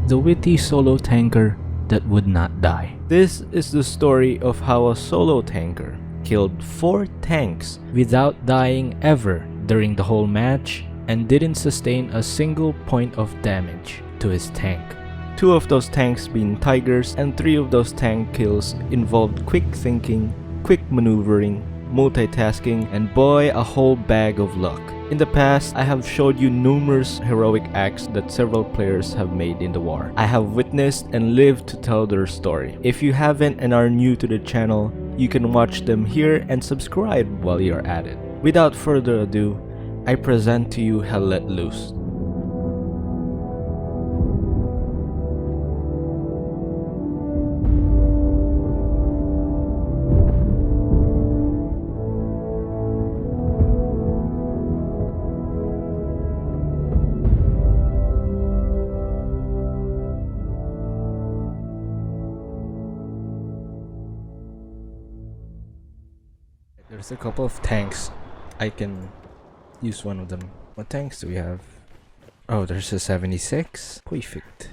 The witty solo tanker that would not die. This is the story of how a solo tanker killed 4 tanks without dying ever during the whole match and didn't sustain a single point of damage to his tank. 2 of those tanks being tigers, and 3 of those tank kills involved quick thinking, quick maneuvering, multitasking, and boy, a whole bag of luck. In the past, I have showed you numerous heroic acts that several players have made in the war. I have witnessed and lived to tell their story. If you haven't and are new to the channel, you can watch them here and subscribe while you're at it. Without further ado, I present to you Hell Let Loose. There's a couple of tanks. I can use one of them. What tanks do we have? Oh, there's a 76. Perfect.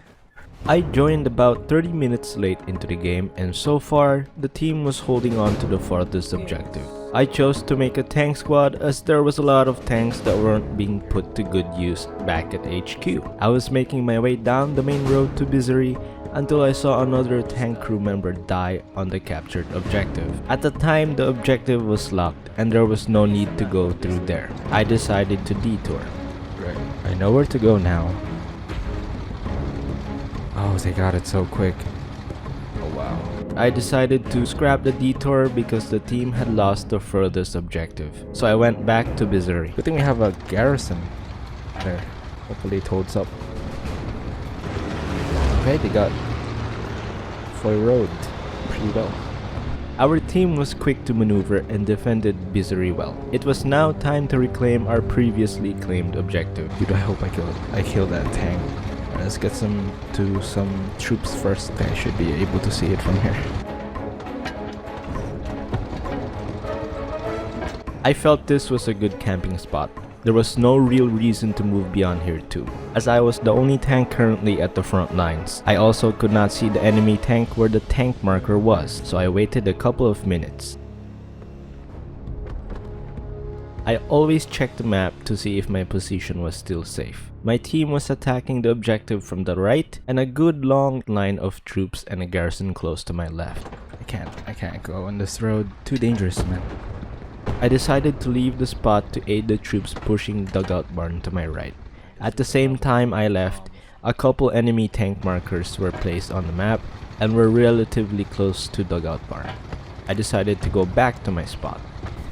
I joined about 30 minutes late into the game, and so far, the team was holding on to the farthest objective. I chose to make a tank squad as there was a lot of tanks that weren't being put to good use back at HQ. I was making my way down the main road to Misery until I saw another tank crew member die on the captured objective. At the time, the objective was locked and there was no need to go through there. I decided to detour. Right, I know where to go now. Oh, they got it so quick. Oh wow. I decided to scrap the detour because the team had lost the furthest objective. So I went back to Misery. Good thing we have a garrison there. Hopefully it holds up. Okay, they got Foy Road pretty well. Our team was quick to maneuver and defended Misery well. It was now time to reclaim our previously claimed objective. Dude, I hope I kill that tank. Let's get some troops first. I should be able to see it from here. I felt this was a good camping spot. There was no real reason to move beyond here too, as I was the only tank currently at the front lines. I also could not see the enemy tank where the tank marker was, so I waited a couple of minutes. I always checked the map to see if my position was still safe. My team was attacking the objective from the right, and a good long line of troops and a garrison close to my left. I can't go on this road. Too dangerous, man. I decided to leave the spot to aid the troops pushing Dugout Barn to my right. At the same time I left, a couple enemy tank markers were placed on the map and were relatively close to Dugout Barn. I decided to go back to my spot.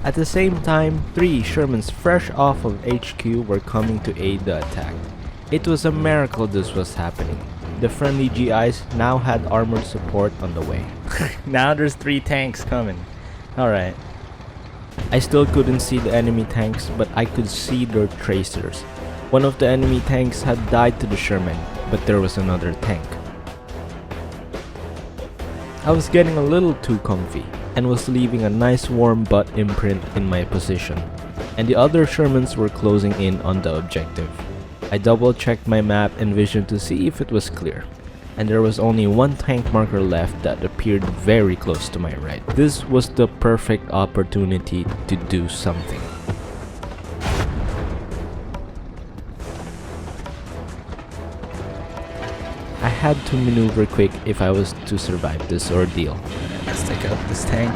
At the same time, 3 Shermans fresh off of HQ were coming to aid the attack. It was a miracle this was happening. The friendly GIs now had armored support on the way. Now there's 3 tanks coming. Alright. I still couldn't see the enemy tanks, but I could see their tracers. One of the enemy tanks had died to the Sherman, but there was another tank. I was getting a little too comfy, and was leaving a nice warm butt imprint in my position, and the other Shermans were closing in on the objective. I double checked my map and vision to see if it was clear, and there was only 1 tank marker left that appeared very close to my right. This was the perfect opportunity to do something. I had to maneuver quick if I was to survive this ordeal. Let's take out this tank.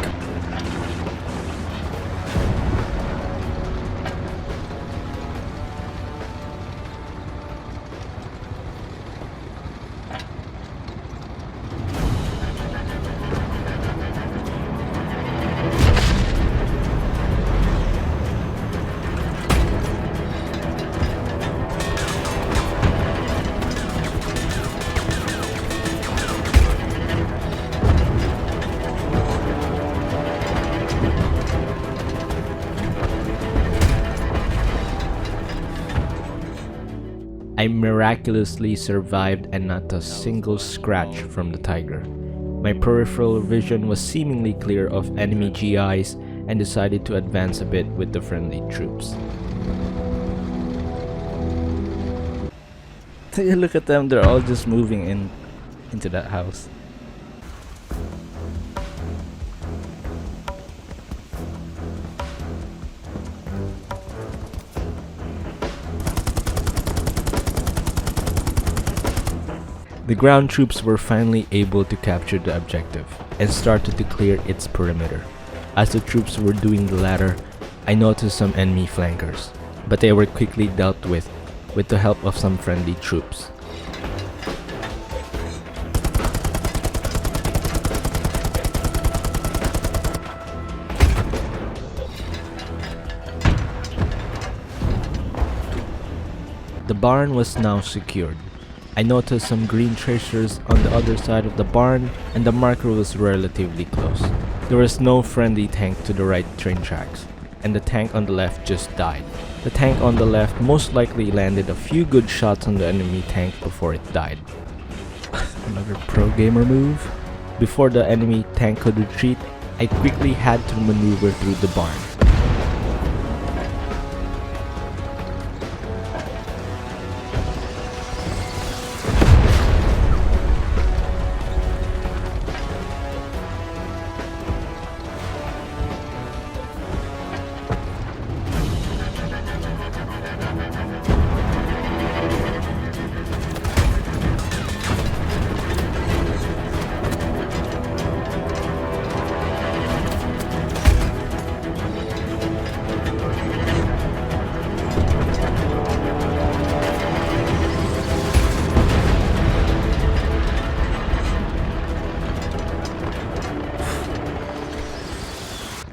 I miraculously survived and not a single scratch from the tiger. My peripheral vision was seemingly clear of enemy GIs and decided to advance a bit with the friendly troops. Look at them, they're all just moving into that house. The ground troops were finally able to capture the objective and started to clear its perimeter. As the troops were doing the latter, I noticed some enemy flankers, but they were quickly dealt with the help of some friendly troops. The barn was now secured. I noticed some green tracers on the other side of the barn, and the marker was relatively close. There was no friendly tank to the right train tracks, and the tank on the left just died. The tank on the left most likely landed a few good shots on the enemy tank before it died. Another pro gamer move. Before the enemy tank could retreat, I quickly had to maneuver through the barn.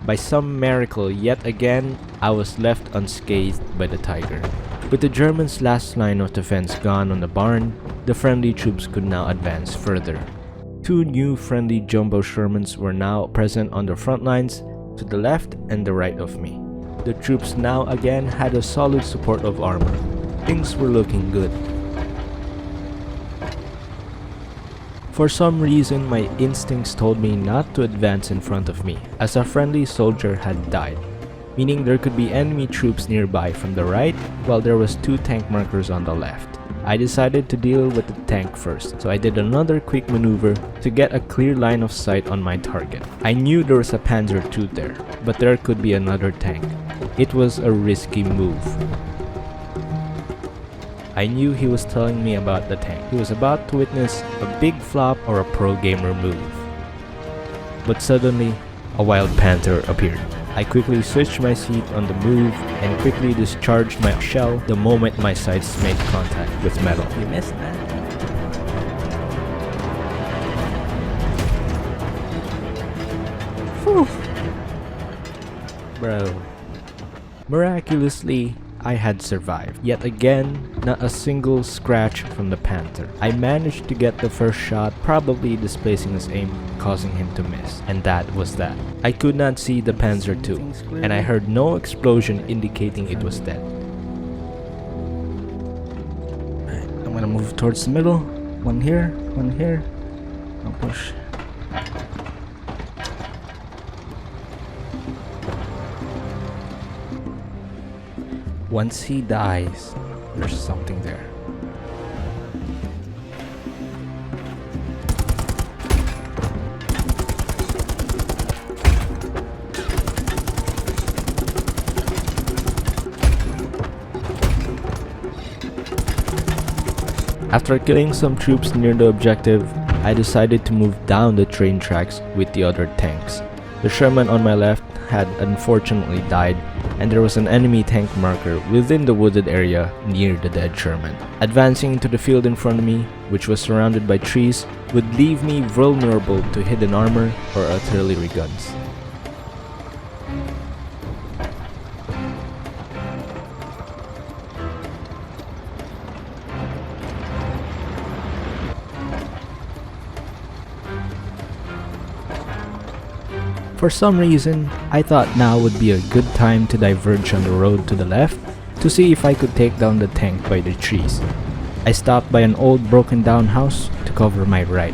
By some miracle, yet again, I was left unscathed by the tiger. With the Germans' last line of defense gone on the barn, the friendly troops could now advance further. Two new friendly jumbo Shermans were now present on the front lines, to the left and the right of me. The troops now again had a solid support of armor. Things were looking good. For some reason, my instincts told me not to advance in front of me, as a friendly soldier had died, meaning there could be enemy troops nearby from the right, while there was two tank markers on the left. I decided to deal with the tank first, so I did another quick maneuver to get a clear line of sight on my target. I knew there was a Panzer II there, but there could be another tank. It was a risky move. I knew he was telling me about the tank. He was about to witness a big flop or a pro gamer move. But suddenly, a wild panther appeared. I quickly switched my seat on the move and quickly discharged my shell the moment my sights made contact with metal. You missed that. Whew. Bro. Miraculously, I had survived. Yet again, not a single scratch from the panther. I managed to get the first shot, probably displacing his aim, causing him to miss. And that was that. I could not see the Panzer II, and I heard no explosion indicating it was dead. Right, I'm gonna move towards the middle. One here, I'll push. Once he dies, there's something there. After killing some troops near the objective, I decided to move down the train tracks with the other tanks. The Sherman on my left had unfortunately died, and there was an enemy tank marker within the wooded area near the dead Sherman. Advancing into the field in front of me, which was surrounded by trees, would leave me vulnerable to hidden armor or artillery guns. For some reason, I thought now would be a good time to diverge on the road to the left to see if I could take down the tank by the trees. I stopped by an old broken down house to cover my right.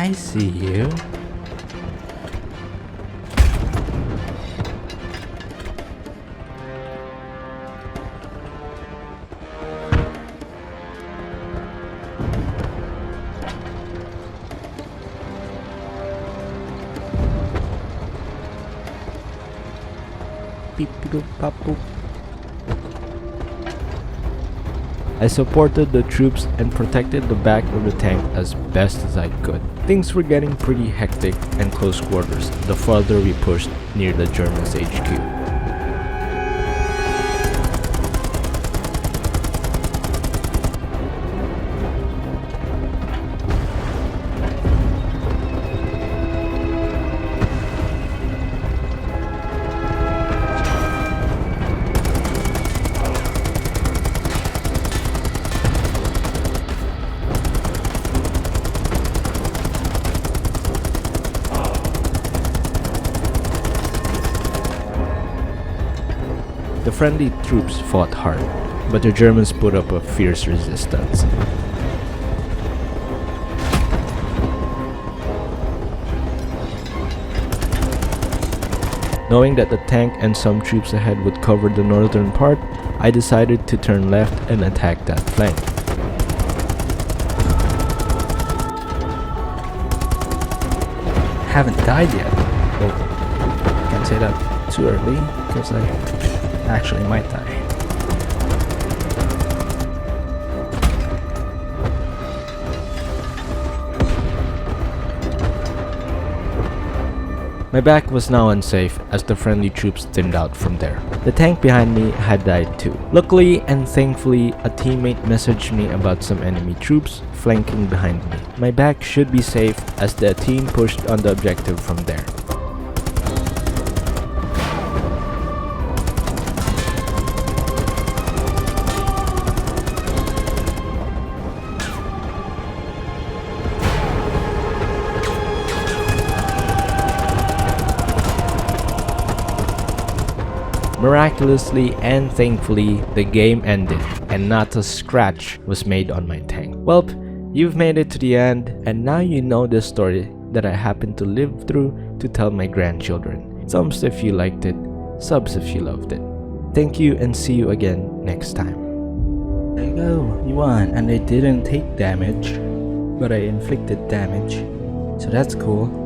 I see you. I supported the troops and protected the back of the tank as best as I could. Things were getting pretty hectic and close quarters the farther we pushed near the Germans' HQ. The friendly troops fought hard, but the Germans put up a fierce resistance. Knowing that the tank and some troops ahead would cover the northern part, I decided to turn left and attack that flank. Haven't died yet. Oh, can't say that too early, because I actually might die. My back was now unsafe as the friendly troops thinned out from there. The tank behind me had died too. Luckily and thankfully, a teammate messaged me about some enemy troops flanking behind me. My back should be safe as the team pushed on the objective from there. Miraculously and thankfully, the game ended and not a scratch was made on my tank. Well, you've made it to the end and now you know the story that I happen to live through to tell my grandchildren. Thumbs if you liked it, subs if you loved it. Thank you and see you again next time. There you go, you won, and I didn't take damage, but I inflicted damage, so that's cool.